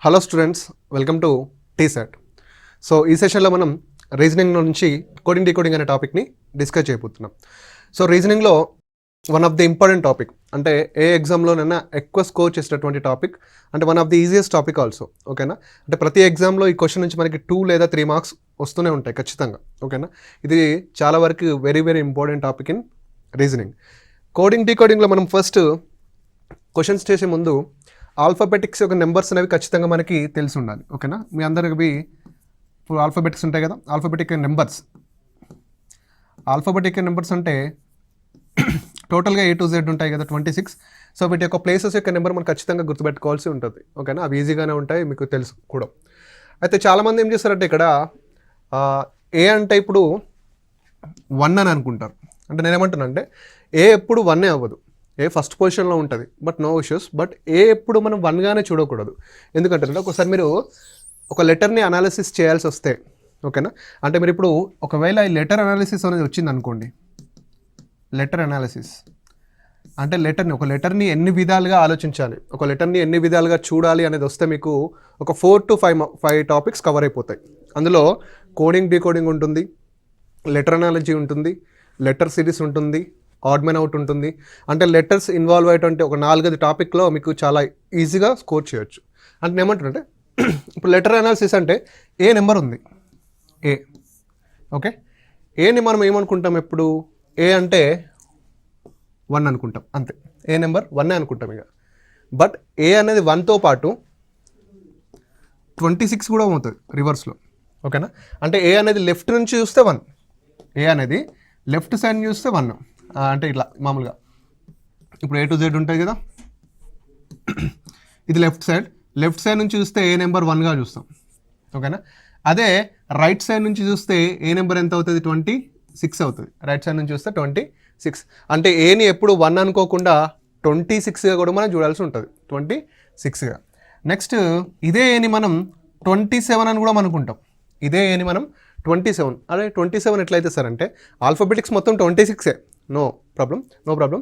Hello students, welcome to TSAT. So ఈ సెషన్లో మనం రీజనింగ్ నుంచి కోడింగ్ డీకోడింగ్ అనే టాపిక్ని డిస్కస్ చేయబోతున్నాం. సో రీజనింగ్లో one of the important topic, అంటే ఏ ఎగ్జామ్లోనైనా ఎక్కువ స్కోర్ చేసేటటువంటి టాపిక్, అంటే one of the easiest topic also. ఓకేనా? అంటే ప్రతి ఎగ్జామ్లో ఈ క్వశ్చన్ నుంచి మనకి 2 లేదా 3 మార్క్స్ వస్తూనే ఉంటాయి ఖచ్చితంగా. ఓకేనా? ఇది చాలా వరకు very very important topic in reasoning. Coding డీకోడింగ్లో మనం ఫస్ట్ క్వశ్చన్స్ చేసే ముందు ఆల్ఫాబెటిక్స్ యొక్క నెంబర్స్ అనేవి ఖచ్చితంగా మనకి తెలిసి ఉండాలి. ఓకేనా? మీ అందరికి ఇప్పుడు ఆల్ఫాబెటిక్స్ ఉంటాయి కదా, ఆల్ఫాబెటిక్ నెంబర్స్ అంటే టోటల్గా A to Z ఉంటాయి కదా, 26. సో వీటి యొక్క ప్లేసెస్ యొక్క నెంబర్ మనం ఖచ్చితంగా గుర్తుపెట్టుకోవాల్సి ఉంటుంది. ఓకేనా? అవి ఈజీగానే ఉంటాయి, మీకు తెలుసు కూడా. అయితే చాలామంది ఏం చేస్తారంటే ఇక్కడ ఏ అంటే ఇప్పుడు 1 అని అనుకుంటారు. అంటే నేనేమంటున్నా అంటే ఏ ఎప్పుడు 1 అవ్వదు, ఏ ఫస్ట్ పొజిషన్లో ఉంటుంది, బట్ నో ఇష్యూస్. బట్ ఏ ఎప్పుడు మనం 1గానే చూడకూడదు. ఎందుకంటే ఒకసారి మీరు ఒక లెటర్ని అనాలిసిస్ చేయాల్సి వస్తే, ఓకేనా, అంటే మీరు ఇప్పుడు ఒకవేళ ఈ లెటర్ అనాలిసిస్ అనేది వచ్చింది అనుకోండి, లెటర్ అనాలిసిస్ అంటే ఒక లెటర్ని ఎన్ని విధాలుగా ఆలోచించాలి, ఒక లెటర్ని ఎన్ని విధాలుగా చూడాలి అనేది వస్తే మీకు ఒక 4 to 5 టాపిక్స్ కవర్ అయిపోతాయి. అందులో కోడింగ్ డీకోడింగ్ ఉంటుంది, లెటర్ అనాలజీ ఉంటుంది, లెటర్ సిరీస్ ఉంటుంది, ఆడ్ మెన్ అవుట్ ఉంటుంది. అంటే లెటర్స్ ఇన్వాల్వ్ అయ్యేటువంటి ఒక 4-5 టాపిక్లో మీకు చాలా ఈజీగా స్కోర్ చేయొచ్చు. అంటే ఏమంటారంటే ఇప్పుడు లెటర్ అనాలిసిస్ అంటే ఏ నెంబర్ ఉంది, ఏ. ఓకే, ఏని మనం ఏమనుకుంటాం, ఎప్పుడు ఏ అంటే 1 అనుకుంటాం, అంతే. ఏ నెంబర్ 1 అనుకుంటాం ఇక. బట్ ఏ అనేది 1తో పాటు 26 కూడా అవుతుంది రివర్స్లో. ఓకేనా? అంటే ఏ అనేది లెఫ్ట్ నుంచి చూస్తే 1, ఏ అనేది లెఫ్ట్ సైడ్ చూస్తే 1. అంటే ఇట్లా మామూలుగా ఇప్పుడు A to Z ఉంటుంది కదా, ఇది లెఫ్ట్ సైడ్ నుంచి చూస్తే ఏ నెంబర్ 1గా చూస్తాం. ఓకేనా? అదే రైట్ సైడ్ నుంచి చూస్తే ఏ నెంబర్ ఎంత అవుతుంది, 26 అవుతుంది. రైట్ సైడ్ నుంచి చూస్తే 26. అంటే ఏని ఎప్పుడు 1 అనుకోకుండా 26గా కూడా మనం చూడాల్సి ఉంటుంది, 26గా. నెక్స్ట్ ఇదే ఏని మనం 27 అని కూడా అనుకుంటాం. ఇదే ఏని మనం 27, అదే 27 ఎట్లయితే సార్ అంటే ఆల్ఫాబెటిక్స్ మొత్తం 26. No problem.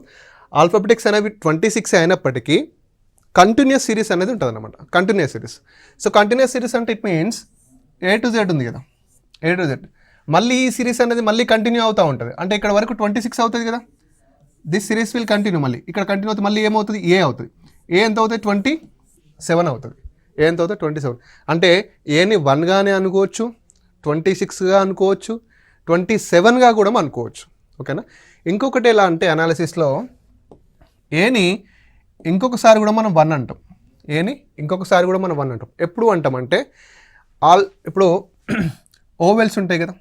ఆల్ఫాబెటిక్స్ అనేవి 26 అయినప్పటికీ కంటిన్యూస్ సిరీస్ అనేది ఉంటుంది అనమాట, continuous series. So continuous series అంటే it means A to Z ఉంది కదా, A to Z మళ్ళీ ఈ సిరీస్ అనేది మళ్ళీ కంటిన్యూ అవుతూ ఉంటుంది. అంటే ఇక్కడ వరకు 26 అవుతుంది కదా, దిస్ సిరీస్ విల్ కంటిన్యూ. మళ్ళీ ఇక్కడ కంటిన్యూ అవుతుంది, మళ్ళీ ఏమవుతుంది, ఏ అవుతుంది. ఏ ఎంత అవుతుంది, 27 అవుతుంది. ఏ ఎంత అవుతుంది, 27. అంటే ఏని 1గానే అనుకోవచ్చు, 26గా అనుకోవచ్చు, 27గా కూడా అనుకోవచ్చు. ఓకేనా? ఇంకొకటి ఎలా అంటే అనాలిసిస్లో ఏని ఇంకొకసారి కూడా మనం 1 అంటాం. ఏని ఇంకొకసారి కూడా మనం 1 అంటాం. ఎప్పుడు అంటామంటే ఇప్పుడు ఓవెల్స్ ఉంటాయి కదా,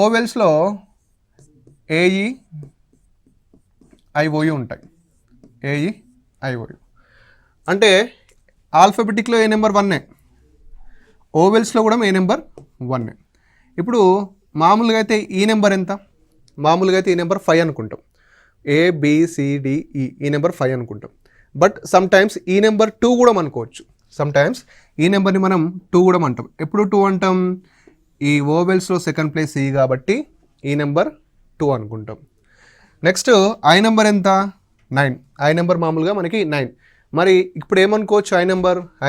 ఓవెల్స్లో ఏఈ ఐఓయు ఉంటాయి. ఏఈ ఐఓయు అంటే ఆల్ఫాబెటిక్లో ఏ నెంబర్ 1, ఓవెల్స్లో కూడా ఏ నెంబర్ 1. ఇప్పుడు మామూలుగా అయితే ఈ నెంబర్ ఎంత, మామూలుగా అయితే ఈ నెంబర్ 5 అనుకుంటాం. ABCDE ఈ నెంబర్ 5 అనుకుంటాం. బట్ సమ్ టైమ్స్ ఈ నెంబర్ 2 కూడా అనుకోవచ్చు. సమ్ టైమ్స్ ఈ నెంబర్ని మనం 2 కూడా అంటాం. ఎప్పుడు 2 అంటాం, ఈ ఓవెల్స్లో సెకండ్ ప్లేస్ ఈ కాబట్టి ఈ నెంబర్ 2 అనుకుంటాం. నెక్స్ట్ ఐ నెంబర్ ఎంత, 9. ఐ నెంబర్ మామూలుగా మనకి 9. మరి ఇప్పుడు ఏమనుకోవచ్చు,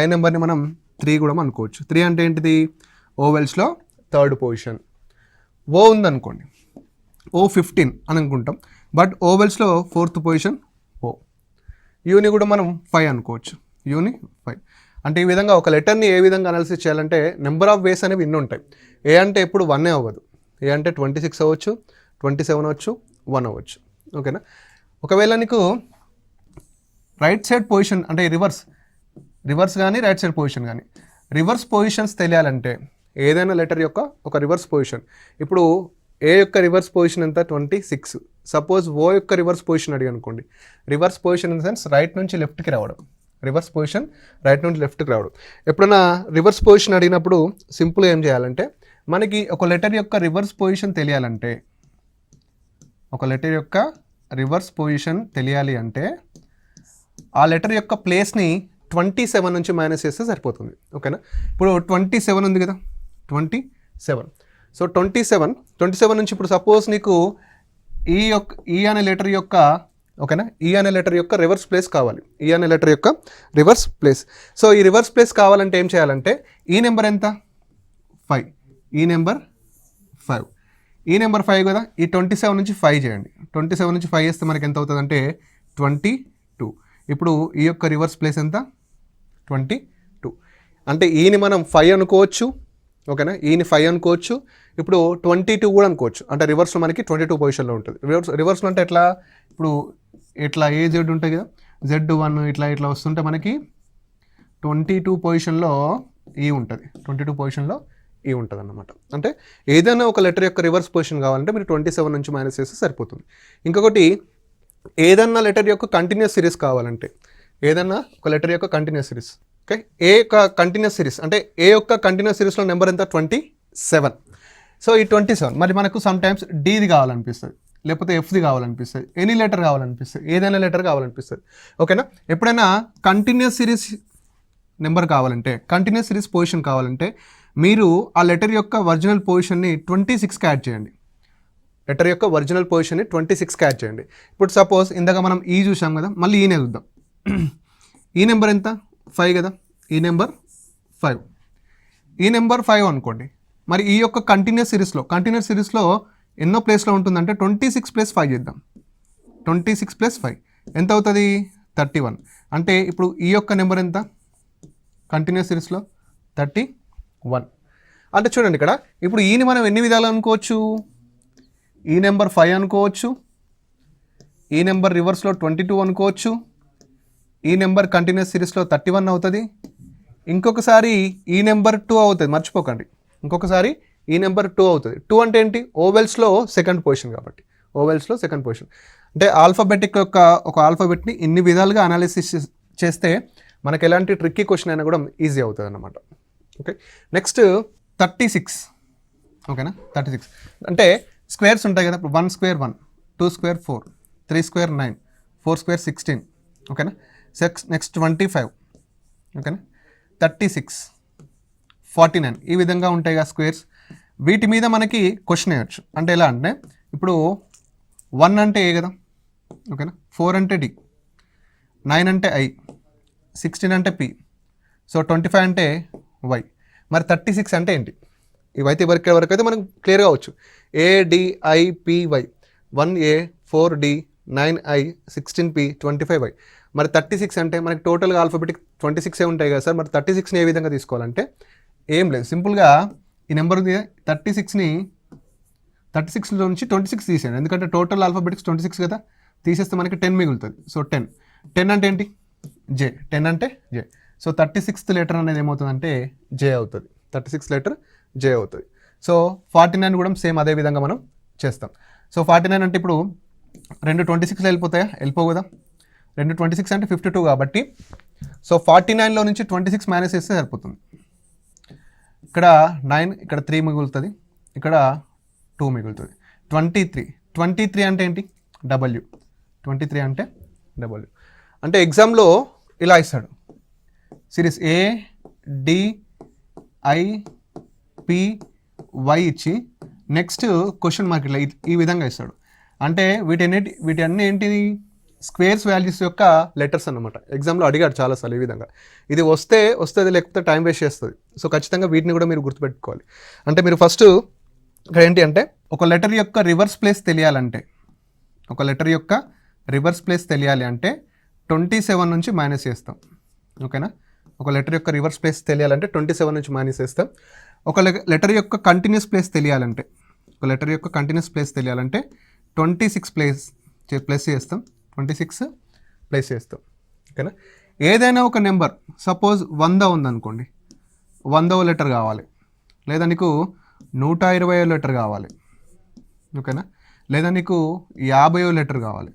ఐ నెంబర్ని మనం 3 కూడా అనుకోవచ్చు. 3 అంటే ఏంటిది, ఓవెల్స్లో 3rd పొజిషన్. ఓ ఉందనుకోండి, O15 అని అనుకుంటాం. బట్ ఓవెల్స్లో 4th పొజిషన్ ఓ. యూని కూడా మనం 5 అనుకోవచ్చు, యూని 5. అంటే ఈ విధంగా ఒక లెటర్ని ఏ విధంగా అనాలిసిస్ చేయాలంటే నెంబర్ ఆఫ్ వేస్ అనేవి ఇన్ని ఉంటాయి. ఏ అంటే ఎప్పుడు 1 అవ్వదు, ఏ అంటే 26 అవ్వచ్చు, 27 అవ్వచ్చు, 1 అవ్వచ్చు. ఓకేనా? ఒకవేళ నీకు రైట్ సైడ్ పొజిషన్ అంటే రివర్స్ కానీ రైట్ సైడ్ పొజిషన్ కానీ రివర్స్ పొజిషన్స్ తెలియాలంటే ఏదైనా లెటర్ యొక్క ఒక రివర్స్ పొజిషన్, ఇప్పుడు ఏ యొక్క రివర్స్ పొజిషన్ ఎంత, 26. సపోజ్ ఓ యొక్క రివర్స్ పొజిషన్ అడిగి అనుకోండి. Reverse position in the sense right నుంచి లెఫ్ట్కి రావడం, రివర్స్ పొజిషన్ రైట్ నుంచి లెఫ్ట్కి రావడం. ఎప్పుడైనా తెలియాలంటే పొజిషన్ అడిగినప్పుడు సింపుల్ ఏం చేయాలంటే, మనకి ఒక లెటర్ యొక్క రివర్స్ పొజిషన్ తెలియాలంటే, తెలియాలి అంటే ఆ లెటర్ యొక్క ప్లేస్ని 27 నుంచి మైనస్ చేస్తే సరిపోతుంది. ఓకేనా? ఇప్పుడు 27 ఉంది కదా, 27. సో 27 నుంచి ఇప్పుడు సపోజ్ నీకు ఈ అనే లెటర్ యొక్క ఓకేనా. ఈ అనే లెటర్ యొక్క రివర్స్ ప్లేస్ కావాలి, ఈ అనే లెటర్ యొక్క రివర్స్ ప్లేస్. సో ఈ రివర్స్ ప్లేస్ కావాలంటే ఏం చేయాలంటే ఈ నెంబర్ ఎంత 5, ఈ నెంబర్ 5, ఈ నెంబర్ 5 కదా, ఈ 27 నుంచి 5 చేయండి. 27 నుంచి 5 చేస్తే మనకి ఎంత అవుతుంది అంటే 22. ఇప్పుడు ఈ యొక్క రివర్స్ ప్లేస్ ఎంత 22. అంటే ఈని మనం 5 అనుకోవచ్చు, ఓకేనా, ఈని 5 అనుకోవచ్చు. ఇప్పుడు 22 కూడా అనుకోవచ్చు. అంటే రివర్స్లో మనకి 22 పొజిషన్లో ఉంటుంది. రివర్స్లో అంటే ఎట్లా, ఇప్పుడు ఇట్లా ఏ జెడ్ ఉంటుంది కదా, Z1 ఇట్లా వస్తుంటే మనకి 22 పొజిషన్లో ఈ ఉంటుంది, 22 పొజిషన్లో ఈ ఉంటుంది అన్నమాట. అంటే ఏదైనా ఒక లెటర్ యొక్క రివర్స్ పొజిషన్ కావాలంటే మీరు 27 నుంచి మైనస్ చేస్తే సరిపోతుంది. ఇంకొకటి ఏదన్నా లెటర్ యొక్క కంటిన్యూస్ సిరీస్ కావాలంటే, ఏదన్నా ఒక లెటర్ యొక్క కంటిన్యూస్ సిరీస్, ఓకే, ఏ యొక్క కంటిన్యూస్ సిరీస్ అంటే ఏ యొక్క కంటిన్యూస్ సిరీస్లో నెంబర్ ఎంత 27. సో ఈ 27 మరి మనకు సమ్ టైమ్స్ డీది కావాలనిపిస్తుంది, లేకపోతే ఎఫ్ది కావాలనిపిస్తుంది, ఎనీ లెటర్ కావాలనిపిస్తుంది, ఏదైనా లెటర్ కావాలనిపిస్తుంది, ఓకేనా. ఎప్పుడైనా కంటిన్యూస్ సిరీస్ నెంబర్ కావాలంటే, కంటిన్యూస్ సిరీస్ పొజిషన్ కావాలంటే మీరు ఆ లెటర్ యొక్క ఒరిజినల్ పొజిషన్ని 26కి యాడ్ చేయండి. లెటర్ యొక్క ఒరిజినల్ పొజిషన్ని 26కి యాడ్ చేయండి. ఇప్పుడు సపోజ్ ఇందాక మనం ఈ చూసాం కదా, మళ్ళీ ఈనే చూద్దాం. ఈ నెంబర్ ఎంత 5 కదా, ఈ నెంబర్ 5, ఈ నెంబర్ 5 అనుకోండి. మరి ఈ యొక్క కంటిన్యూస్ సిరీస్లో ఎన్నో ప్లేస్లో ఉంటుందంటే 26 + 5 చేద్దాం. 26 + 5 ఎంత అవుతుంది 31. అంటే ఇప్పుడు ఈ యొక్క నెంబర్ ఎంత కంటిన్యూస్ సిరీస్లో 31. అంటే చూడండి ఇక్కడ ఇప్పుడు ఈని మనం ఎన్ని విధాలు అనుకోవచ్చు, ఈ నెంబర్ 5 అనుకోవచ్చు, ఈ నెంబర్ రివర్స్లో 22 అనుకోవచ్చు, ఈ నెంబర్ కంటిన్యూస్ సిరీస్లో 31 అవుతుంది, ఇంకొకసారి ఈ నెంబర్ 2 అవుతుంది, మర్చిపోకండి. ఇంకొకసారి ఈ నెంబర్ 2 అవుతుంది. 2 అంటే ఏంటి, ఓవెల్స్లో సెకండ్ పొజిషన్ కాబట్టి, ఓవెల్స్లో సెకండ్ పొజిషన్. అంటే ఆల్ఫాబెటిక్ యొక్క ఒక ఆల్ఫాబెట్ని ఇన్ని విధాలుగా అనాలిసిస్ చేస్తే మనకు ఎలాంటి ట్రిక్కీ క్వశ్చన్ అయినా కూడా ఈజీ అవుతుంది అన్నమాట. ఓకే, నెక్స్ట్ 36, ఓకేనా. 36 అంటే స్క్వేర్స్ ఉంటాయి కదా, ఇప్పుడు 1 స్క్వేర్ 1, 2 స్క్వేర్ 4, 3 స్క్వేర్ 9, 4 స్క్వేర్ 16, ఓకేనా. నెక్స్ట్ 25, ఓకేనా. 36, 49 ఈ విధంగా ఉంటాయి కదా స్క్వేర్స్. వీటి మీద మనకి క్వశ్చన్ వేయచ్చు. అంటే ఎలా అంటే ఇప్పుడు 1 అంటే ఏ కదా, ఓకేనా, 4 అంటే డి, 9 అంటే ఐ, 16 అంటే పి, సో 25 అంటే వై. మరి 36 అంటే ఏంటి, ఇవైతే వరకు అయితే మనకు క్లియర్గా అవచ్చు. ADIPY 1A 4D 9I 16P 25Y. మరి 36 అంటే మనకి టోటల్గా ఆల్ఫాబెటిక్ 26 ఉంటాయి కదా సార్. మరి 36ని ఏ విధంగా తీసుకోవాలంటే ఏం లేదు, సింపుల్గా ఈ నెంబర్ 36ని 36లో నుంచి 26 తీసేయండి. ఎందుకంటే టోటల్ ఆల్ఫాబెటిక్స్ 26 కదా, తీసేస్తే మనకి 10 మిగులుతుంది. సో 10 అంటే ఏంటి జే, 10 అంటే జే. సో 36th లెటర్ అనేది ఏమవుతుందంటే జే అవుతుంది, 36th లెటర్ జే అవుతుంది. సో 49 కూడా సేమ్ అదే విధంగా మనం చేస్తాం. సో 49 అంటే ఇప్పుడు రెండు 26లో వెళ్ళిపోతాయా, వెళ్ళిపోవు కదా, రెండు 26 అంటే 52 కాబట్టి సో 49లో నుంచి 26 మైనస్ చేస్తే సరిపోతుంది. ఇక్కడ 9, ఇక్కడ 3 మిగులుతుంది, ఇక్కడ 2 మిగులుతుంది. 23 అంటే ఏంటి డబ్ల్యూ, 23 అంటే డబ్ల్యూ. అంటే ఎగ్జామ్లో ఇలా ఇస్తాడు, సిరీస్ ADIPY ఇచ్చి నెక్స్ట్ క్వశ్చన్ మార్క్ ఇట్లా ఈ విధంగా ఇస్తాడు. అంటే వీటి అన్నీ ఏంటిది స్క్వేర్స్ వాల్యూస్ యొక్క లెటర్స్ అన్నమాట. ఎగ్జామ్లో అడిగాడు చాలాసార్లు ఈ విధంగా. ఇది వస్తుంది లేకపోతే టైం వేస్ట్ చేస్తుంది. సో ఖచ్చితంగా వీటిని కూడా మీరు గుర్తుపెట్టుకోవాలి. అంటే మీరు ఫస్ట్ ఇక్కడ ఏంటి అంటే ఒక లెటర్ యొక్క రివర్స్ ప్లేస్ తెలియాలంటే, ఒక లెటర్ యొక్క రివర్స్ ప్లేస్ తెలియాలి అంటే 27 నుంచి మైనస్ చేస్తాం, ఓకేనా. ఒక లెటర్ యొక్క రివర్స్ ప్లేస్ తెలియాలంటే 27 నుంచి మైనస్ చేస్తాం. ఒక లెటర్ యొక్క కంటిన్యూస్ ప్లేస్ తెలియాలంటే, ఒక లెటర్ యొక్క కంటిన్యూస్ ప్లేస్ తెలియాలంటే 26 ప్లస్ చేస్తాం, 26 ప్లేస్ చేస్తాం, ఓకేనా. ఏదైనా ఒక నెంబర్ సపోజ్ 100 ఉందనుకోండి, 100వ లెటర్ కావాలి, లేదా నీకు 120వ లెటర్ కావాలి, ఓకేనా, లేదా నీకు 50వ లెటర్ కావాలి.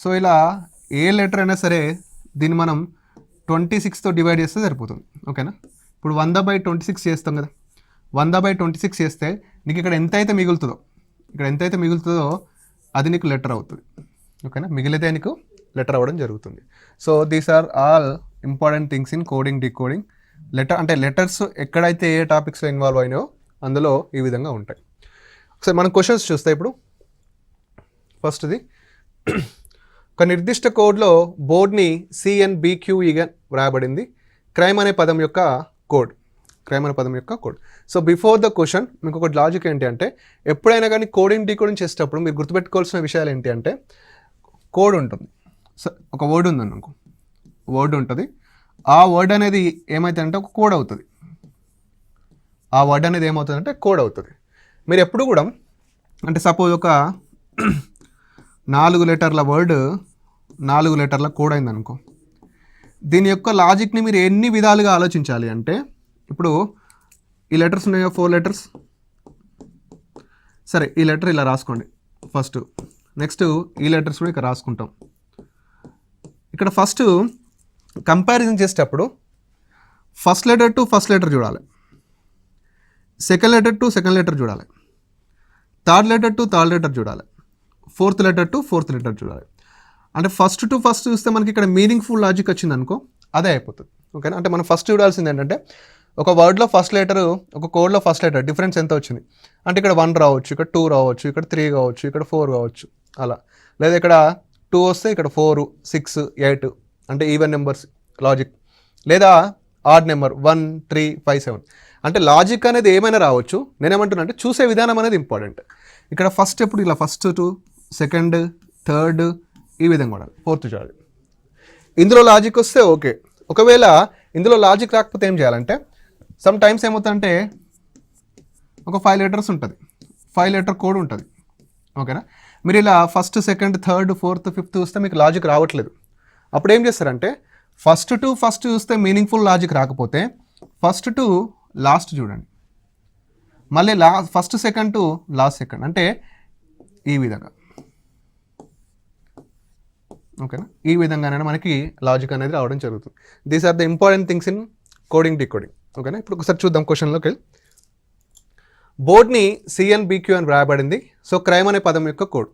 సో ఇలా ఏ లెటర్ అయినా సరే దీన్ని మనం 26తో డివైడ్ చేస్తే సరిపోతుంది, ఓకేనా. ఇప్పుడు 100/26 చేస్తాం కదా, 100/26 చేస్తే నీకు ఇక్కడ ఎంతైతే మిగులుతుందో అది నీకు లెటర్ అవుతుంది, ఓకేనా. మిగిలితే నీకు లెటర్ అవ్వడం జరుగుతుంది. So these are all important things in coding decoding. అంటే లెటర్స్ ఎక్కడైతే ఏ టాపిక్స్లో ఇన్వాల్వ్ అయినాయో అందులో ఈ విధంగా ఉంటాయి. ఒకసారి మనం క్వశ్చన్స్ చూస్తే ఇప్పుడు ఫస్ట్ది ఒక నిర్దిష్ట కోడ్లో బోర్డ్ని CNBQEగా వ్రాయబడింది. క్రైమ్ అనే పదం యొక్క code. So before the question మీకు ఒక లాజిక్ ఏంటి అంటే, ఎప్పుడైనా కానీ కోడింగ్ డీకోడింగ్ చేసేటప్పుడు మీరు గుర్తుపెట్టుకోవాల్సిన విషయాలు ఏంటి అంటే, కోడ్ ఉంటుంది. సో ఒక వర్డ్ ఉందండి, అనుకో వర్డ్ ఉంటుంది. ఆ వర్డ్ అనేది ఏమవుతుందంటే ఒక కోడ్ అవుతుంది. కోడ్ అవుతుంది. మీరు ఎప్పుడు కూడా అంటే సపోజ్ ఒక 4 లెటర్ల వర్డ్ 4 లెటర్ల కోడ్ అయిందనుకో, దీని యొక్క లాజిక్ని మీరు ఎన్ని విధాలుగా ఆలోచించాలి అంటే, ఇప్పుడు ఈ లెటర్స్ ఉన్నాయో 4 లెటర్స్, సరే ఈ లెటర్ ఇలా రాసుకోండి ఫస్ట్. నెక్స్ట్ ఈ లెటర్స్ కూడా ఇక్కడ రాసుకుంటాం. ఇక్కడ ఫస్ట్ కంపారిజన్ చేసేటప్పుడు first letter to first letter చూడాలి, second letter to second letter చూడాలి, third letter to third letter చూడాలి, fourth letter to fourth letter చూడాలి. అంటే ఫస్ట్ టు ఫస్ట్ చూస్తే మనకి ఇక్కడ మీనింగ్ఫుల్ లాజిక్ వచ్చింది అనుకో, అదే అయిపోతుంది. ఓకేనా? అంటే మనం ఫస్ట్ చూడాల్సింది ఏంటంటే, ఒక వర్డ్లో ఫస్ట్ లెటర్, ఒక కోడ్లో ఫస్ట్ లెటర్ డిఫరెన్స్ ఎంత వచ్చింది అంటే, ఇక్కడ 1 రావచ్చు, ఇక్కడ 2 రావచ్చు, ఇక్కడ 3 కావచ్చు, ఇక్కడ 4 కావచ్చు, అలా. లేదా ఇక్కడ 2 వస్తే ఇక్కడ 4, 6, 8 అంటే ఈవెన్ నెంబర్స్ లాజిక్. లేదా ఆడ్ నెంబర్ 1, 3, 5, 7 అంటే లాజిక్ అనేది ఏమైనా రావచ్చు. నేనేమంటున్నా అంటే చూసే విధానం అనేది ఇంపార్టెంట్. ఇక్కడ ఫస్ట్ ఎప్పుడు ఇలా ఫస్ట్ టు సెకండ్ థర్డ్ ఈ విధంగా ఉండాలి, ఫోర్త్ చూడాలి. ఇందులో లాజిక్ వస్తే ఓకే. ఒకవేళ ఇందులో లాజిక్ రాకపోతే ఏం చేయాలంటే, సమ్ టైమ్స్ ఏమవుతుందంటే ఒక 5 లెటర్స్ ఉంటుంది, 5 లెటర్ కోడ్ ఉంటుంది. ఓకేనా? మీరు ఇలా first second third fourth fifth చూస్తే మీకు లాజిక్ రావట్లేదు. అప్పుడు ఏం చేస్తారంటే, ఫస్ట్ టు ఫస్ట్ చూస్తే మీనింగ్ఫుల్ లాజిక్ రాకపోతే ఫస్ట్ టు లాస్ట్ చూడండి, మళ్ళీ first second to last second, అంటే ఈ విధంగా. ఓకేనా? ఈ విధంగానే మనకి లాజిక్ అనేది రావడం జరుగుతుంది. These are the important things in coding decoding. ఓకేనా? ఇప్పుడు ఒకసారి చూద్దాం క్వశ్చన్లోకి వెళ్ళి. బోర్డ్ని CNBQ అని వ్రాయబడింది. సో క్రైమ్ అనే పదం యొక్క కోడ్.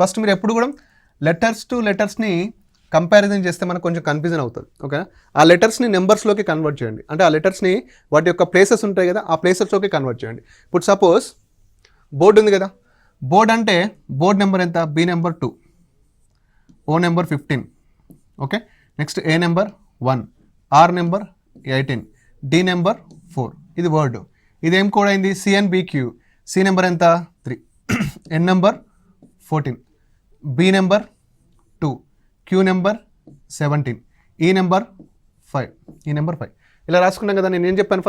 ఫస్ట్ మీరు ఎప్పుడు కూడా లెటర్స్ టు లెటర్స్ని కంపారిజన్ చేస్తే మనకు కొంచెం కన్ఫ్యూజన్ అవుతుంది. ఓకేనా? ఆ లెటర్స్ని నెంబర్స్లోకి కన్వర్ట్ చేయండి. అంటే ఆ లెటర్స్ని వాటి యొక్క ప్లేసెస్ ఉంటాయి కదా, ఆ ప్లేసెస్లోకి కన్వర్ట్ చేయండి. ఇప్పుడు సపోజ్ బోర్డు ఉంది కదా, బోర్డ్ అంటే బోర్డ్ నెంబర్ ఎంత? B number 2, O number 15, okay. Next A number 1, R number 18, D number 4. ఇది వర్డ్. ఇదేం కోడ్ అయింది? CNBQ. C నెంబర్ ఎంత? 3, N number 14, B number 2, Q number 17, E number 5. ఇలా రాసుకున్నాం కదా. నేను ఏం చెప్పాను?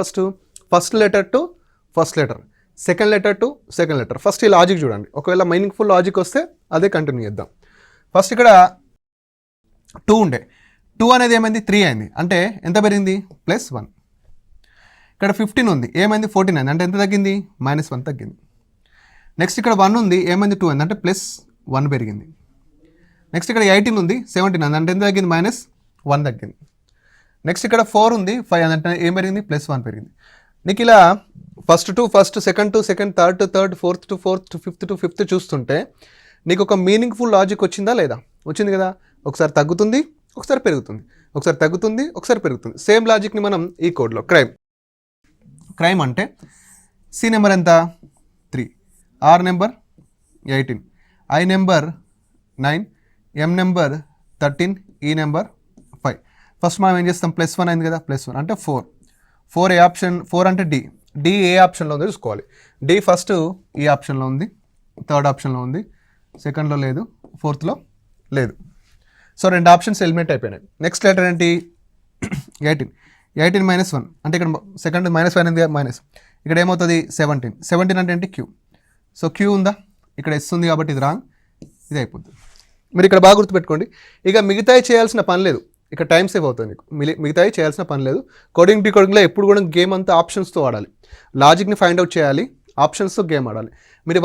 First letter to first letter, second letter to second letter. First ఈ లాజిక్ చూడండి. ఒకవేళ మీనింగ్ఫుల్ లాజిక్ వస్తే అదే కంటిన్యూ చేద్దాం. ఫస్ట్ ఇక్కడ 2 ఉండే, 2 అనేది ఏమైంది? 3 అయింది. అంటే ఎంత పెరిగింది? +1. ఇక్కడ 15 ఉంది, ఏమైంది? 14 అయింది. అంటే ఎంత తగ్గింది? -1 తగ్గింది. నెక్స్ట్ ఇక్కడ 1 ఉంది, ఏమైంది? 2 అయింది. అంటే +1 పెరిగింది. నెక్స్ట్ ఇక్కడ 18 ఉంది, 17 అయింది. అంటే ఎంత తగ్గింది? -1 తగ్గింది. నెక్స్ట్ ఇక్కడ 4 ఉంది, 5 అంటే ఏం పెరిగింది? +1 పెరిగింది. నీకు ఇలా first to first, second to second, third to third, fourth to fourth, fifth to fifth చూస్తుంటే నీకు ఒక మీనింగ్ఫుల్ లాజిక్ వచ్చిందా లేదా? వచ్చింది కదా. ఒకసారి తగ్గుతుంది, ఒకసారి పెరుగుతుంది, ఒకసారి తగ్గుతుంది, ఒకసారి పెరుగుతుంది. సేమ్ లాజిక్ని మనం ఈ కోడ్లో క్రైమ్ అంటే C నెంబర్ ఎంత? 3, R number 18, I number 9, M number 13, E number 5. First మనం ఏం చేస్తాం? +1 అయింది కదా, +1 అంటే 4 ఏ ఆప్షన్? 4 అంటే D ఏ ఆప్షన్లో ఉందో చూసుకోవాలి. D ఫస్ట్ ఈ ఆప్షన్లో ఉంది, థర్డ్ ఆప్షన్లో ఉంది, సెకండ్లో లేదు, ఫోర్త్లో లేదు. సో 2 ఆప్షన్స్ ఎలిమినేట్ అయిపోయినాయి. నెక్స్ట్ లెటర్ ఏంటి? 18 -1 అంటే ఇక్కడ సెకండ్ -1 అనేది మైనస్. ఇక్కడ ఏమవుతుంది? 17 అంటే ఏంటి? Q. సో Q ఉందా? ఇక్కడ S ఉంది కాబట్టి ఇది రాంగ్, ఇది అయిపోతుంది. మీరు ఇక్కడ బాగా గుర్తుపెట్టుకోండి. ఇక మిగతాయి చేయాల్సిన పని లేదు, ఇక్కడ టైం సేవ్ అవుతుంది మీకు. మిగతాయి చేయాల్సిన పని లేదు. కోడింగ్ డీకోడింగ్లో ఎప్పుడు కూడా గేమ్ అంతా ఆప్షన్స్తో ఆడాలి. లాజిక్ని ఫైండ్ అవుట్ చేయాలి, ఆప్షన్స్తో గేమ్ ఆడాలి. మీరు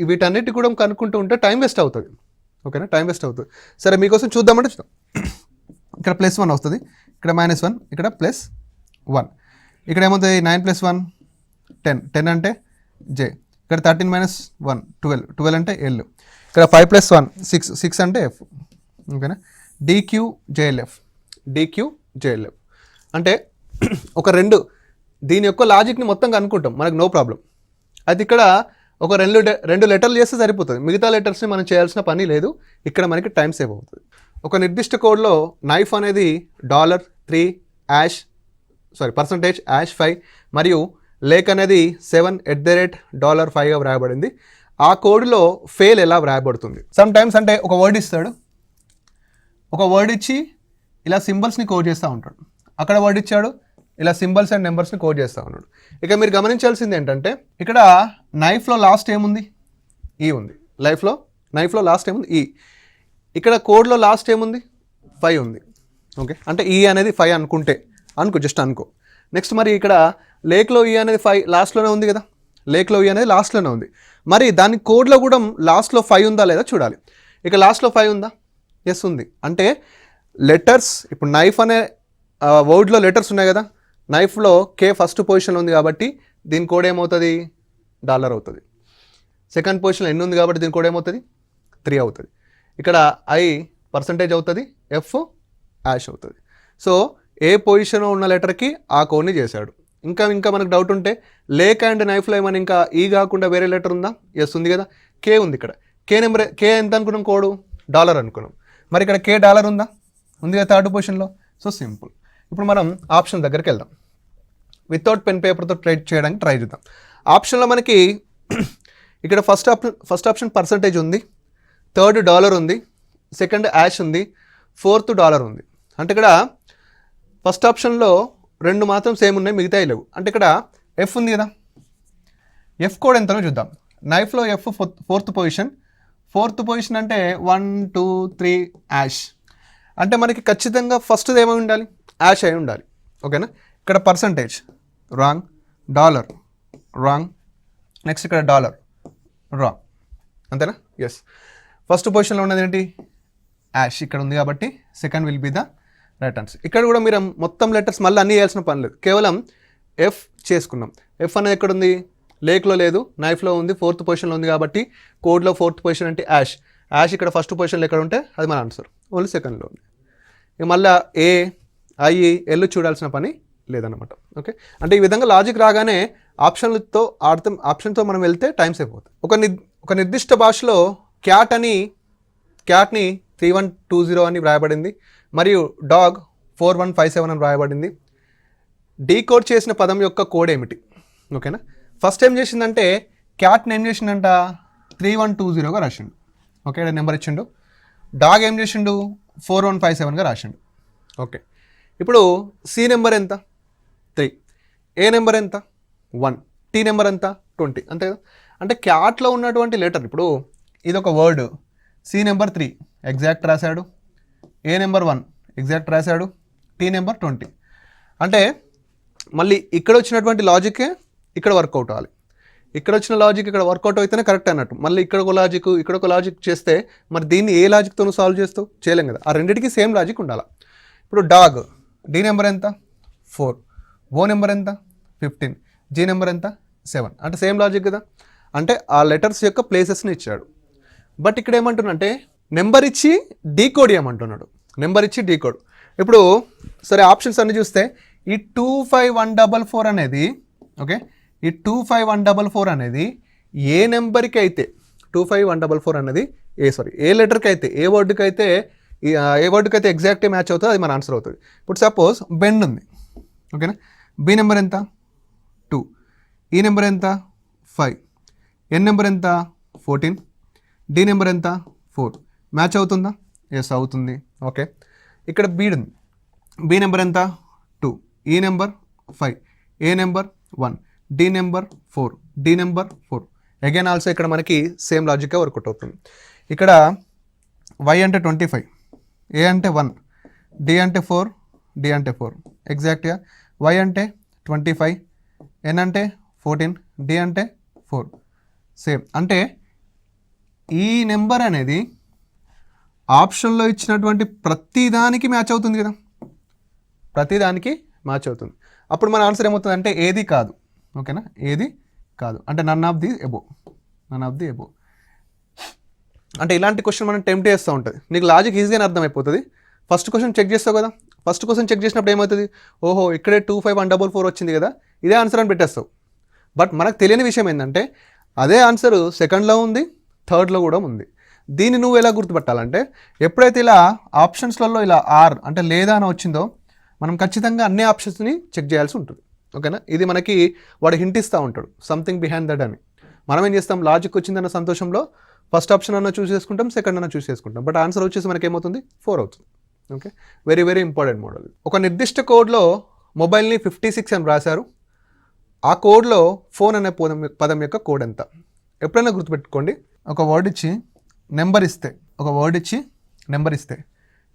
వీటన్నిటి కూడా కనుక్కుంటూ ఉంటే టైం వేస్ట్ అవుతుంది. ఓకేనా? టైం వేస్ట్ అవుతుంది. సరే మీకోసం చూద్దామంటే చూద్దాం. ఇక్కడ +1 వస్తుంది, ఇక్కడ -1, ఇక్కడ +1. ఇక్కడ ఏమవుతుంది? 9 + 1 10 అంటే J. ఇక్కడ 13 - 1 12 అంటే L. ఇక్కడ 5 + 1 6 అంటే F. ఓకేనా? DQJLF అంటే ఒక 2 దీని యొక్క లాజిక్ని మొత్తం కనుక్కుంటాం, మనకు నో ప్రాబ్లం. అయితే ఇక్కడ ఒక రెండు లెటర్లు చేస్తే సరిపోతుంది, మిగతా లెటర్స్ని మనం చేయాల్సిన పని లేదు. ఇక్కడ మనకి టైం సేవ్ అవుతుంది. ఒక నిర్దిష్ట కోడ్లో నైఫ్ అనేది $3%#5 మరియు లేక్ అనేది 7@$5గా వ్రాయబడింది. ఆ కోడ్లో ఫెయిల్ ఎలా వ్రాయబడుతుంది? సమ్ టైమ్స్ అంటే ఒక వర్డ్ ఇస్తాడు, ఒక వర్డ్ ఇచ్చి ఇలా సింబల్స్ని కోడ్ చేస్తూ ఉంటాడు. అక్కడ వర్డ్ ఇచ్చాడు, ఇలా సింబల్స్ అండ్ నెంబర్స్ని కోడ్ చేస్తూ ఉన్నాడు. ఇక మీరు గమనించాల్సింది ఏంటంటే ఇక్కడ నైఫ్లో లాస్ట్ ఏముంది? ఈ ఉంది. నైఫ్లో లాస్ట్ ఏముంది? ఈ. ఇక్కడ కోడ్లో లాస్ట్ ఏముంది? 5 ఉంది. ఓకే, అంటే ఈ అనేది 5 జస్ట్ అనుకో. నెక్స్ట్ మరి ఇక్కడ లేక్లో ఈ అనేది 5 లాస్ట్లోనే ఉంది కదా, లేక్లో ఈ అనేది లాస్ట్లోనే ఉంది. మరి దాని కోడ్లో కూడా లాస్ట్లో 5 ఉందా లేదా చూడాలి. ఇక లాస్ట్లో 5 ఉందా? ఎస్ ఉంది. అంటే లెటర్స్, ఇప్పుడు నైఫ్ అనే వర్డ్లో లెటర్స్ ఉన్నాయి కదా, నైఫ్లో కే ఫస్ట్ పొజిషన్లో ఉంది కాబట్టి దీని కోడ్ ఏమవుతుంది? $. అవుతుంది. సెకండ్ పొజిషన్లో ఎన్ని ఉంది కాబట్టి దీని కోడ్ ఏమవుతుంది? 3 అవుతుంది. ఇక్కడ I% అవుతుంది, F# అవుతుంది. సో ఏ పొజిషన్లో ఉన్న లెటర్కి ఆ కోడ్ని చేశాడు. ఇంకా మనకు డౌట్ ఉంటే లేక్ అండ్ నైఫ్లో ఏమైనా ఇంకా ఈ కాకుండా వేరే లెటర్ ఉందా? ఎస్ ఉంది కదా, కే ఉంది. ఇక్కడ కే ఎంత అనుకున్నాం? కోడ్ $. అనుకున్నాం. మరి ఇక్కడ $. ఉందా? ఉంది కదా థర్డ్ పొజిషన్లో. So simple. ఇప్పుడు మనం ఆప్షన్ దగ్గరికి వెళ్దాం. వితౌట్ పెన్ పేపర్తో చేయడానికి ట్రై చేద్దాం. ఆప్షన్లో మనకి ఇక్కడ ఫస్ట్ ఆప్షన్ % ఉంది, థర్డ్ $. ఉంది, సెకండ్ యాష్ ఉంది, ఫోర్త్ $. ఉంది. అంటే ఇక్కడ ఫస్ట్ ఆప్షన్లో 2 మాత్రం సేమ్ ఉన్నాయి, మిగతాయి లేవు. అంటే ఇక్కడ ఎఫ్ ఉంది కదా, ఎఫ్ కోడ్ ఎంతనో చూద్దాం. నైఫ్లో ఎఫ్ ఫోర్త్ పొజిషన్ అంటే 1 2 3 యాష్. అంటే మనకి ఖచ్చితంగా ఫస్ట్ ఏమై ఉండాలి? యాష్ అయి ఉండాలి. ఓకేనా? ఇక్కడ % రాంగ్, $, రాంగ్, నెక్స్ట్ ఇక్కడ $, రాంగ్. అంతేనా? ఎస్. ఫస్ట్ పొజిషన్లో ఉన్నది ఏంటి? యాష్ ఇక్కడ ఉంది కాబట్టి second will be the right answer. ఇక్కడ కూడా మీరు మొత్తం లెటర్స్ మళ్ళీ అన్నీ వేయాల్సిన పని లేదు, కేవలం ఎఫ్ చేసుకున్నాం. ఎఫ్ అనేది ఎక్కడ ఉంది? లేక్లో లేదు, నైఫ్లో ఉంది, ఫోర్త్ పొజిషన్లో ఉంది కాబట్టి కోడ్లో ఫోర్త్ పొజిషన్ అంటే యాష్. ఇక్కడ ఫస్ట్ పొజిషన్లో ఎక్కడ ఉంటే అది మన ఆన్సర్, ఓన్లీ సెకండ్లో ఉంది. ఇక మళ్ళీ ఎల్ చూడాల్సిన పని లేదన్నమాట. ఓకే, అంటే ఈ విధంగా లాజిక్ రాగానే ఆప్షన్తో మనం వెళ్తే టైం సేవ్ అవుతుంది. ఒక నిర్దిష్ట భాషలో క్యాట్ని 3120 అని వ్రాయబడింది మరియు డాగ్ 4157 అని వ్రాయబడింది. డీకోడ్ చేసిన పదం యొక్క కోడ్ ఏమిటి? ఓకేనా? ఫస్ట్ ఏం చేసిందంటే క్యాట్ని ఏం చేసిందంట 3120గా రాసిండు. ఓకే, నెంబర్ ఇచ్చిండు. డాగ్ ఏం చేసిండు 4157గా రాసిండు. ఓకే, ఇప్పుడు సి నెంబర్ ఎంత? 3. ఏ నెంబర్ ఎంత? 1. టీ నెంబర్ ఎంత? 20. అంతే కదా. అంటే క్యాట్లో ఉన్నటువంటి లెటర్, ఇప్పుడు ఇది ఒక వర్డ్, సి నెంబర్ 3 ఎగ్జాక్ట్ రాశాడు, ఏ నెంబర్ 1 ఎగ్జాక్ట్ రాశాడు, టీ నెంబర్ 20. అంటే మళ్ళీ ఇక్కడ వచ్చినటువంటి లాజికే ఇక్కడ వర్కౌట్ అవ్వాలి. ఇక్కడ వచ్చిన లాజిక్ ఇక్కడ వర్కౌట్ అయితేనే కరెక్ట్ అన్నట్టు. మళ్ళీ ఇక్కడ ఒక లాజిక్ చేస్తే మరి దీన్ని ఏ లాజిక్తో నువ్వు సాల్వ్ చేస్తావు? చేయలేం కదా. ఆ రెండింటికి సేమ్ లాజిక్ ఉండాలి. ఇప్పుడు డాగ్ డి నెంబర్ ఎంత? 4. ఓ నెంబర్ ఎంత? 15. జీ నెంబర్ ఎంత? 7. అంటే సేమ్ లాజిక్ కదా. అంటే ఆ లెటర్స్ యొక్క ప్లేసెస్ని ఇచ్చాడు. బట్ ఇక్కడ ఏమంటున్నంటే నెంబర్ ఇచ్చి డీకోడ్ ఏమంటున్నాడు. నెంబర్ ఇచ్చి డీకోడ్. ఇప్పుడు సరే ఆప్షన్స్ అన్ని చూస్తే ఈ 25144 అనేది, ఓకే, ఈ 25144 అనేది ఏ నెంబర్కి అయితే 25144 అనేది ఏ లెటర్కి అయితే ఏ వర్డ్కి అయితే ఎగ్జాక్ట్గా మ్యాచ్ అవుతుందో అది మన ఆన్సర్ అవుతుంది. ఇప్పుడు సపోజ్ బెండ్ ఉంది, ఓకేనా. బి నెంబర్ ఎంత? 2. ఈ నెంబర్ ఎంత? 5. ఎన్ నెంబర్ ఎంత? 14. డి నెంబర్ ఎంత? 4. మ్యాచ్ అవుతుందా? ఎస్ అవుతుంది. ఓకే, ఇక్కడ బీడ్ ఉంది. బి నెంబర్ ఎంత? 2. E number 5. A number 1. D number 4. D number 4. Again also ఇక్కడ మనకి సేమ్ లాజిక్గా వర్కౌట్ అవుతుంది. ఇక్కడ వై అంటే 25, ఏ అంటే 1, డి అంటే 4, డి అంటే 4 ఎగ్జాక్ట్గా. వై అంటే 25, ఎన్ అంటే 14, డి అంటే 4 సేమ్. అంటే ఈ నెంబర్ అనేది ఆప్షన్లో ఇచ్చినటువంటి ప్రతిదానికి మ్యాచ్ అవుతుంది కదా, ప్రతిదానికి మ్యాచ్ అవుతుంది. అప్పుడు మన ఆన్సర్ ఏమవుతుంది అంటే ఏది కాదు. ఓకేనా, ఏది కాదు అంటే నన్ ఆఫ్ ది ఎబో. అంటే ఇలాంటి క్వశ్చన్ మనం టెంప్ట్ చేస్తూ ఉంటుంది. నీకు లాజిక్ ఈజీగానే అర్థమైపోతుంది. ఫస్ట్ క్వశ్చన్ చెక్ చేస్తావు కదా, ఫస్ట్ క్వశ్చన్ చెక్ చేసినప్పుడు ఏమవుతుంది, ఓహో ఇక్కడే 25144 వచ్చింది కదా, ఇదే ఆన్సర్ అని పెట్టేస్తావు. బట్ మనకు తెలియని విషయం ఏంటంటే అదే ఆన్సర్ సెకండ్లో ఉంది, థర్డ్లో కూడా ఉంది. దీన్ని నువ్వు ఎలా గుర్తుపట్టాలంటే ఎప్పుడైతే ఇలా ఆప్షన్స్లలో ఇలా ఆర్ అంటే లేదా అని వచ్చిందో మనం ఖచ్చితంగా అన్ని ఆప్షన్స్ని చెక్ చేయాల్సి ఉంటుంది. ఓకేనా, ఇది మనకి వాడు హింట్ ఇస్తూ ఉంటాడు సంథింగ్ బిహైండ్ దట్ అని. మనం ఏం చేస్తాం, లాజిక్ వచ్చిందన్న సంతోషంలో ఫస్ట్ ఆప్షన్ అన్న చూస్ చేసుకుంటాం, సెకండ్ అన్న చూస్ చేసుకుంటాం, బట్ ఆన్సర్ వచ్చేసి మనకి ఏమవుతుంది 4 అవుతుంది. Okay, very very important model. ఒక నిర్దిష్ట కోడ్లో మొబైల్ని 56 అని రాశారు. ఆ కోడ్లో ఫోన్ అనే పదం యొక్క కోడ్ ఎంత? ఎప్పుడైనా గుర్తుపెట్టుకోండి, ఒక వర్డ్ ఇచ్చి నెంబర్ ఇస్తే,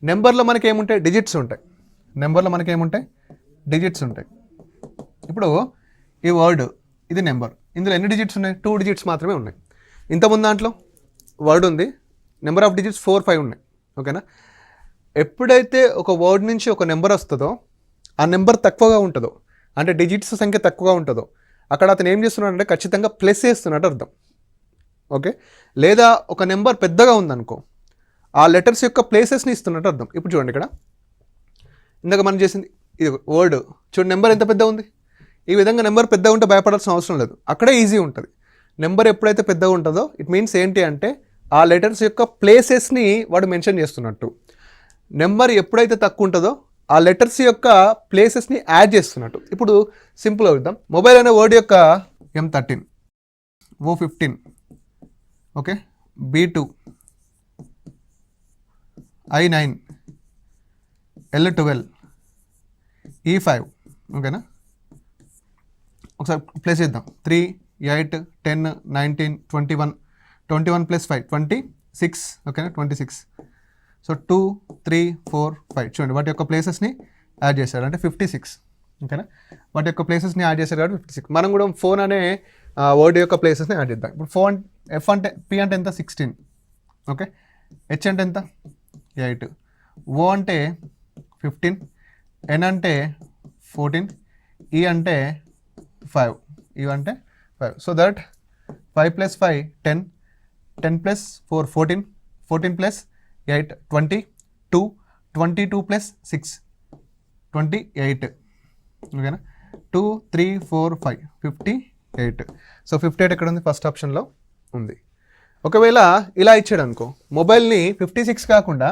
నెంబర్లో మనకి ఏముంటాయి, డిజిట్స్ ఉంటాయి. డిజిట్స్ ఉంటాయి. ఇప్పుడు ఈ వర్డ్ ఇది నెంబర్, ఇందులో ఎన్ని డిజిట్స్ ఉన్నాయి? 2 డిజిట్స్ మాత్రమే ఉన్నాయి. ఇంతకుముందు దాంట్లో వర్డ్ ఉంది, నెంబర్ ఆఫ్ డిజిట్స్ 4, 5 ఉన్నాయి. ఓకేనా, ఎప్పుడైతే ఒక వర్డ్ నుంచి ఒక నెంబర్ వస్తుందో ఆ నెంబర్ తక్కువగా ఉంటుందో, అంటే డిజిట్స్ సంఖ్య తక్కువగా ఉంటుందో, అక్కడ అతను ఏం చేస్తున్నాడంటే ఖచ్చితంగా ప్లస్ చేస్తున్నట్టు అర్థం. ఓకే, లేదా ఒక నెంబర్ పెద్దగా ఉందనుకో, ఆ లెటర్స్ యొక్క ప్లేసెస్ని ఇస్తున్నట్టు అర్థం. ఇప్పుడు చూడండి, ఇక్కడ ఇందాక మనం చేసింది ఇది వర్డ్, చూడండి నెంబర్ ఎంత పెద్దగా ఉంది. ఈ విధంగా నెంబర్ పెద్దగా ఉంటే భయపడాల్సిన అవసరం లేదు, అక్కడే ఈజీ ఉంటుంది. నెంబర్ ఎప్పుడైతే పెద్దగా ఉంటుందో ఇట్ మీన్స్ ఏంటి అంటే ఆ లెటర్స్ యొక్క ప్లేసెస్ని వాడు మెన్షన్ చేస్తున్నట్టు. నెంబర్ ఎప్పుడైతే తక్కువ ఉంటుందో ఆ లెటర్స్ యొక్క ప్లేసెస్ని యాడ్ చేస్తున్నట్టు. ఇప్పుడు సింపుల్ అవుతాం, మొబైల్ అనే వర్డ్ యొక్క M13, O15, okay, B2, I9, L12, E5. ఓకేనా, ఒకసారి ప్లేస్ చేద్దాం. 3, 8, 10, 19, 21, 21 + 5 26. ఓకేనా, 26. సో 2, 3, 4, 5 చూడండి వాటి యొక్క ప్లేసెస్ని యాడ్ చేశాడు అంటే 56. ఓకేనా, వాటి యొక్క ప్లేసెస్ని యాడ్ చేశాడు కాబట్టి 56. మనం కూడా ఫోన్ అనే వర్డ్ యొక్క ప్లేసెస్ని యాడ్ చేద్దాం. ఇప్పుడు ఫోన్ ఎఫ్ అంటే పి అంటే ఎంత 16. ఓకే, హెచ్ అంటే ఎంత 8, ఓ అంటే 15, ఎన్ అంటే 14, ఈ అంటే 5, ఇవి అంటే 5. So that 5 + 5 10, 10 + 4 14, 14 + 8 22, 22 + 6 28. ఓకేనా, 2, 3, 4, 5 58. సో 58 ఎక్కడ ఉంది? ఫస్ట్ ఆప్షన్లో ఉంది. ఒకవేళ ఇలా ఇచ్చాడు అనుకో, మొబైల్ని 56 కాకుండా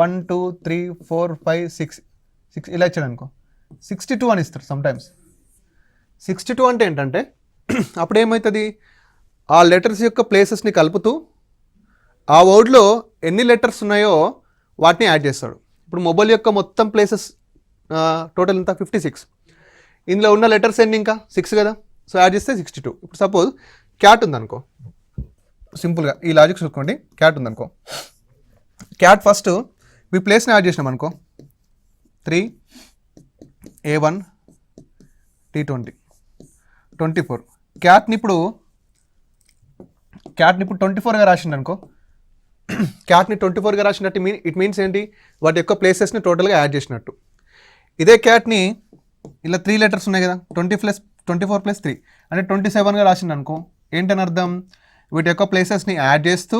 1, 2, 3, 4, 5, 6 ఇలా ఇచ్చాడు అనుకో, 62 అని ఇస్తారు సమ్టైమ్స్. 62 అంటే ఏంటంటే అప్పుడు ఏమవుతుంది, ఆ లెటర్స్ యొక్క ప్లేసెస్ని కలుపుతూ ఆ వర్డ్లో ఎన్ని లెటర్స్ ఉన్నాయో వాటిని యాడ్ చేస్తాడు. ఇప్పుడు మొబైల్ యొక్క మొత్తం ప్లేసెస్ టోటల్ ఎంత 56, ఇందులో ఉన్న లెటర్స్ ఎన్ని ఇంకా 6 కదా, సో యాడ్ చేస్తే 62. ఇప్పుడు సపోజ్ క్యాట్ ఉందనుకో, సింపుల్గా ఈ లాజిక్ చూసుకోండి, క్యాట్ ఉందనుకో, క్యాట్ ఫస్ట్ మీ ప్లేస్ని యాడ్ చేసినాం అనుకో 3, A1, T20, 24. క్యాట్ని ఇప్పుడు 24గా రాసింది అనుకో, క్యాట్ని 24గా రాసినట్టు ఇట్ మీన్స్ ఏంటి, వాటి యొక్క ప్లేసెస్ని టోటల్గా యాడ్ చేసినట్టు. ఇదే క్యాట్ని ఇలా 3 లెటర్స్ ఉన్నాయి కదా, 24 + 3 అంటే 27గా రాసింది అనుకో, ఏంటని అర్థం, వీటి యొక్క ప్లేసెస్ని యాడ్ చేస్తూ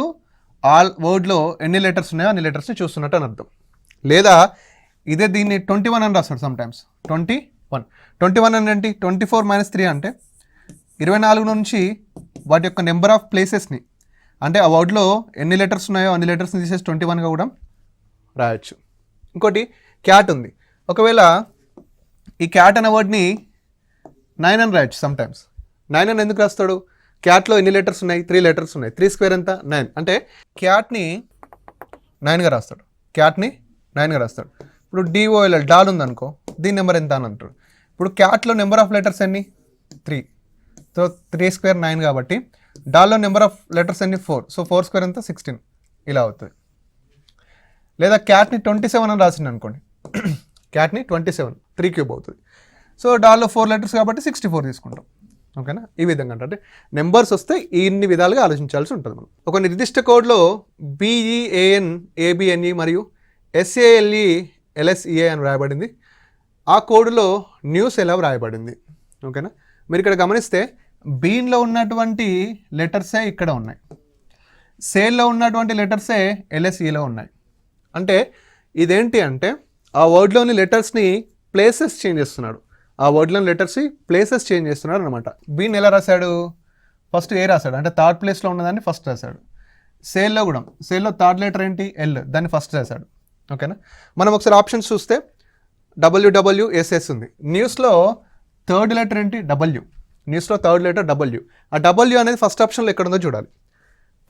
ఆల్ వర్డ్లో ఎన్ని లెటర్స్ ఉన్నాయో అన్ని లెటర్స్ని చూస్తున్నట్టు అని అర్థం. లేదా ఇదే దీన్ని 21 అని రాస్తాడు సమ్టైమ్స్, 21 అని ఏంటి, 24 - 3 అంటే 24 నుంచి వాటి యొక్క నెంబర్ ఆఫ్ ప్లేసెస్ని అంటే ఆ వర్డ్లో ఎన్ని లెటర్స్ ఉన్నాయో అన్ని లెటర్స్ని తీసేసి 21గా కూడా రాయొచ్చు. ఇంకోటి క్యాట్ ఉంది, ఒకవేళ ఈ క్యాట్ అనే వర్డ్ని 9 అని రాయొచ్చు సమ్టైమ్స్. 9 అని ఎందుకు రాస్తాడు, క్యాట్లో ఎన్ని లెటర్స్ ఉన్నాయి, 3 లెటర్స్ ఉన్నాయి, 3 స్క్వేర్ ఎంత 9 అంటే క్యాట్ని 9గా రాస్తాడు, ఇప్పుడు DOL డాల్ ఉందనుకో, దీని నెంబర్ ఎంత అని అంటాడు. ఇప్పుడు క్యాట్లో నెంబర్ ఆఫ్ లెటర్స్ ఎన్ని 3, సో 3 స్క్వేర్ 9 కాబట్టి డాల్లో నెంబర్ ఆఫ్ లెటర్స్ ఎన్ని 4, సో 4 స్క్వేర్ ఎంత 16 ఇలా అవుతుంది. లేదా క్యాట్ని 27 అని రాసింది అనుకోండి, క్యాట్ని 27 3³ అవుతుంది. సో డాల్లో 4 లెటర్స్ కాబట్టి 64 తీసుకుంటాం. ఓకేనా, ఈ విధంగా అంటే నెంబర్స్ వస్తే ఇన్ని విధాలుగా ఆలోచించాల్సి ఉంటుంది. మనం ఒక నిర్దిష్ట కోడ్లో BEAN ABNE మరియు SALE LSEA అని రాయబడింది. ఆ కోడ్లో న్యూస్ ఎలా రాయబడింది. ఓకేనా, మీరు ఇక్కడ గమనిస్తే బీన్లో ఉన్నటువంటి లెటర్సే ఇక్కడ ఉన్నాయి, సేల్లో ఉన్నటువంటి లెటర్సే LSEలో ఉన్నాయి. అంటే ఇదేంటి అంటే ఆ వర్డ్లోని లెటర్స్ని ప్లేసెస్ చేంజ్ చేస్తున్నాడు, అనమాట. బీన్ ఎలా రాశాడు, ఫస్ట్ ఏ రాశాడు, అంటే థర్డ్ ప్లేస్లో ఉన్నదాన్ని ఫస్ట్ రాశాడు. సేల్లో కూడా, సేల్లో థర్డ్ లెటర్ ఏంటి ఎల్, దాన్ని ఫస్ట్ రాశాడు. ఓకేనా. మనం ఒకసారి ఆప్షన్స్ చూస్తే WWSS ఉంది. న్యూస్లో థర్డ్ లెటర్ ఏంటి డబ్ల్యూ, న్యూస్లో థర్డ్ లెటర్ డబ్ల్యూ. ఆ డబ్ల్యూ అనేది ఫస్ట్ ఆప్షన్లో ఎక్కడ ఉందో చూడాలి.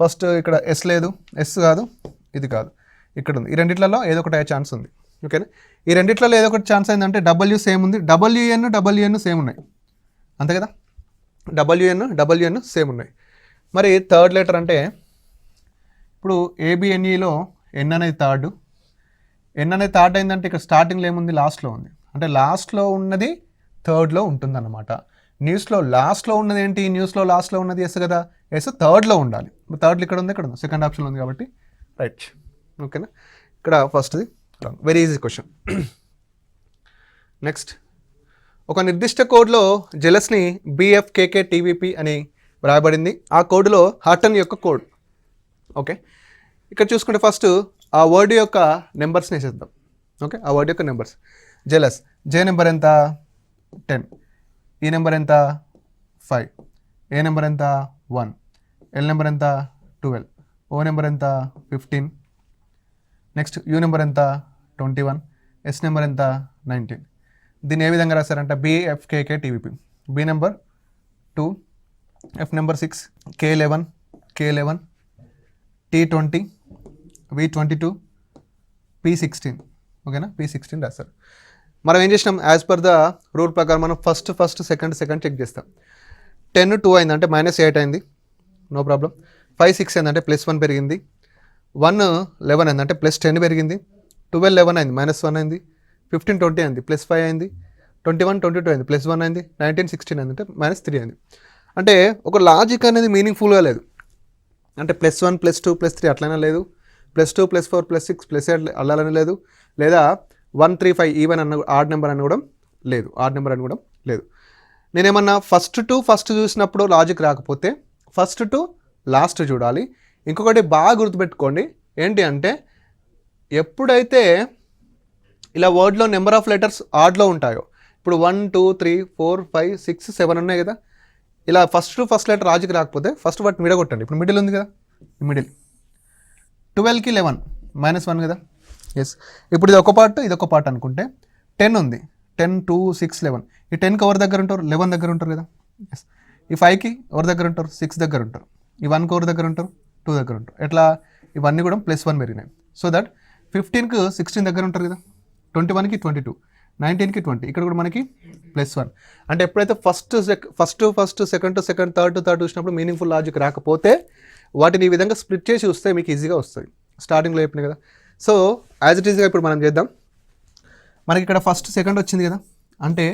ఫస్ట్ ఇక్కడ ఎస్ లేదు, ఎస్ కాదు, ఇది కాదు, ఇక్కడ ఉంది. ఈ రెండిట్లలో ఏదో ఒకటి అయ్యే ఛాన్స్ ఉంది. ఓకేనా. ఈ రెండిట్లలో ఏదో ఒకటి ఛాన్స్ అయిందంటే డబ్ల్యూ సేమ్ ఉంది, WN సేమ్ ఉన్నాయి, అంతే కదా. WN సేమ్ ఉన్నాయి. మరి థర్డ్ లెటర్ అంటే ఇప్పుడు ABNEలో ఎన్ అనేది థర్డ్, ఎన్ అనేది థర్డ్ అయిందంటే ఇక్కడ స్టార్టింగ్లో ఏముంది, లాస్ట్లో ఉంది. అంటే లాస్ట్లో ఉన్నది థర్డ్లో ఉంటుందన్నమాట. న్యూస్లో లాస్ట్లో ఉన్నది ఏంటి, న్యూస్లో లాస్ట్లో ఉన్నది ఎస్ కదా, ఎస్ థర్డ్లో ఉండాలి. థర్డ్లో ఇక్కడ ఉంది, ఇక్కడ ఉంది, సెకండ్ ఆప్షన్లో ఉంది కాబట్టి రైట్. ఓకేనా. ఇక్కడ ఫస్ట్ది wrong. Very easy question. Next, ఒక నిర్దిష్ట కోడ్లో జెలస్ని BFKKTVP అని వ్రాయబడింది. ఆ కోడ్లో హార్టన్ యొక్క కోడ్. ఓకే, ఇక్కడ చూసుకుంటే ఫస్ట్ ఆ వర్డ్ యొక్క నెంబర్స్ని వేసేద్దాం. ఓకే, ఆ వర్డ్ యొక్క నెంబర్స్. జెలస్, జే నెంబర్ ఎంత 10, ఈ నెంబర్ ఎంత 5, ఏ నెంబర్ ఎంత 1, ఎల్ నెంబర్ ఎంత 12, ఓ నెంబర్ ఎంత 15, నెక్స్ట్ యూ నెంబర్ ఎంత 21, ఎస్ నెంబర్ ఎంత 19. దీన్ని ఏ విధంగా రాశారంటే BFKKTVP. B number 2, F number 6, K11, T20, V22, P16. ఓకేనా, P16 రాస్తారు. మనం ఏం చేసినాం, యాజ్ పర్ ద రూల్ ప్రకారం మనం ఫస్ట్ సెకండ్ చెక్ చేస్తాం. 10 2 అయింది అంటే -8 అయింది, నో ప్రాబ్లం. 5 6 అయిందంటే +1 పెరిగింది. 1 11 అయింది అంటే +10 పెరిగింది. 12 11 అయింది, -1 అయింది. 15 20 అయింది, +5 అయింది. 21 22 అయింది, +1 అయింది. 19 16 అయింది అంటే -3 అయింది. అంటే ఒక లాజిక్ అనేది మీనింగ్ఫుల్గా లేదు. అంటే +1 +2 +3 అట్లనే లేదు, +2 +4 +6 +8 అల్లాలని లేదు, లేదా 1 3 5 ఈవెన్ అన్న ఆడ్ నెంబర్ అని కూడా లేదు. నేనేమన్నా ఫస్ట్ టు ఫస్ట్ చూసినప్పుడు లాజిక్ రాకపోతే ఫస్ట్ టు లాస్ట్ చూడాలి. ఇంకొకటి బాగా గుర్తుపెట్టుకోండి, ఏంటి అంటే ఎప్పుడైతే ఇలా వర్డ్లో నెంబర్ ఆఫ్ లెటర్స్ ఆడ్లో ఉంటాయో, ఇప్పుడు 1 2 3 4 5 6 7 ఉన్నాయి కదా, ఇలా first to first letter logic రాకపోతే ఫస్ట్ వాటిని విడగొట్టండి. ఇప్పుడు మిడిల్ ఉంది కదా, ఈ మిడిల్ 12కి 11 -1 కదా, ఎస్. ఇప్పుడు ఇది ఒక పార్ట్ అనుకుంటే 10 ఉంది, 10 2 6 11. ఈ 10కి ఎవరి దగ్గర ఉంటారు, 11 దగ్గర ఉంటారు కదా, ఎస్. ఈ 5కి ఎవరి దగ్గర ఉంటారు, 6 దగ్గర ఉంటారు. ఈ 1కి ఎవరి దగ్గర ఉంటారు, 2 దగ్గర ఉంటారు. ఎట్లా, ఇవన్నీ కూడా +1 పెరిగినాయి. సో దట్ 15కి 16 దగ్గర ఉంటారు కదా, 21కి 22, 19కి 20. ఇక్కడ కూడా మనకి +1. అంటే ఎప్పుడైతే ఫస్ట్ సెకండ్ థర్డ్ చూసినప్పుడు మీనింగ్ఫుల్ లాజిక్ రాకపోతే వాటిని ఈ విధంగా స్ప్లిట్ చేసి చూస్తే మీకు ఈజీగా వస్తుంది. స్టార్టింగ్లో చెప్పినాయి కదా. సో యాజ్ ఇట్ ఈజ్గా ఇప్పుడు మనం చేద్దాం. మనకి ఇక్కడ ఫస్ట్ సెకండ్ వచ్చింది కదా, అంటే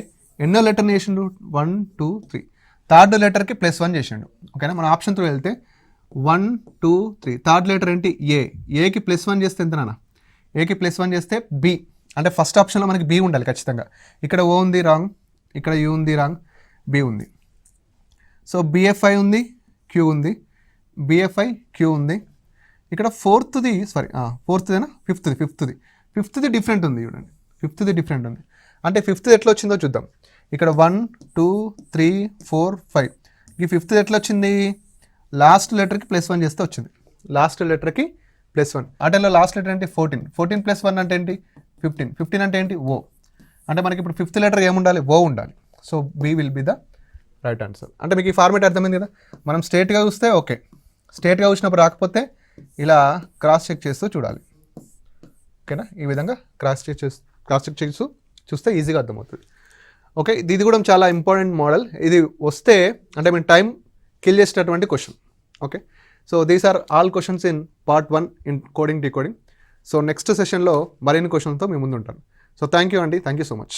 ఎన్నో లెటర్ని చేసిండు, 1 2 3. థర్డ్ లెటర్కి +1 చేసిండు. ఓకేనా, మన ఆప్షన్తో వెళ్తే 1 2 3. థర్డ్ లెటర్ ఏంటి ఏకి +1 చేస్తే ఎంత నాన్న, ఏకి +1 చేస్తే బి. అంటే ఫస్ట్ ఆప్షన్లో మనకి బి ఉండాలి ఖచ్చితంగా. ఇక్కడ ఓ ఉంది రాంగ్, ఇక్కడ యూ ఉంది రాంగ్, బి ఉంది. సో BFI ఉంది, క్యూ ఉంది, BFI క్యూ ఉంది. ఇక్కడ ఫిఫ్త్ది డిఫరెంట్ ఉంది చూడండి, ఫిఫ్త్ది డిఫరెంట్ ఉంది. అంటే ఫిఫ్త్ది ఎట్లా వచ్చిందో చూద్దాం. ఇక్కడ 1 2 3 4 5. ఈ ఫిఫ్త్ది ఎట్లా వచ్చింది, లాస్ట్ లెటర్కి +1 చేస్తే వచ్చింది. లాస్ట్ లెటర్కి +1 అంటే లాస్ట్ లెటర్ అంటే 14 +1 అంటే ఏంటి 15 అంటే ఏంటి ఓ. అంటే మనకి ఇప్పుడు ఫిఫ్త్ లెటర్ ఏముండాలి, ఓ ఉండాలి. So B will be the right answer. అంటే మీకు ఈ ఫార్మేట్ అర్థమైంది కదా. మనం స్ట్రేట్గా చూస్తే ఓకే, స్ట్రేట్గా చూసినప్పుడు రాకపోతే ఇలా క్రాస్ చెక్ చేస్తూ చూడాలి. ఓకేనా, ఈ విధంగా క్రాస్ చెక్ చేస్తూ చూస్తే ఈజీగా అర్థమవుతుంది. ఓకే, ఇది కూడా చాలా ఇంపార్టెంట్ మోడల్. ఇది వస్తే అంటే మేము టైం కిల్ చేసేటటువంటి question. Okay, so these are all questions in part 1 in coding decoding. So next సెషన్లో మరిన్ని క్వశ్చన్తో మీ ముందు ఉంటాను. సో థ్యాంక్ యూ అండి, థ్యాంక్ యూ సో మచ్.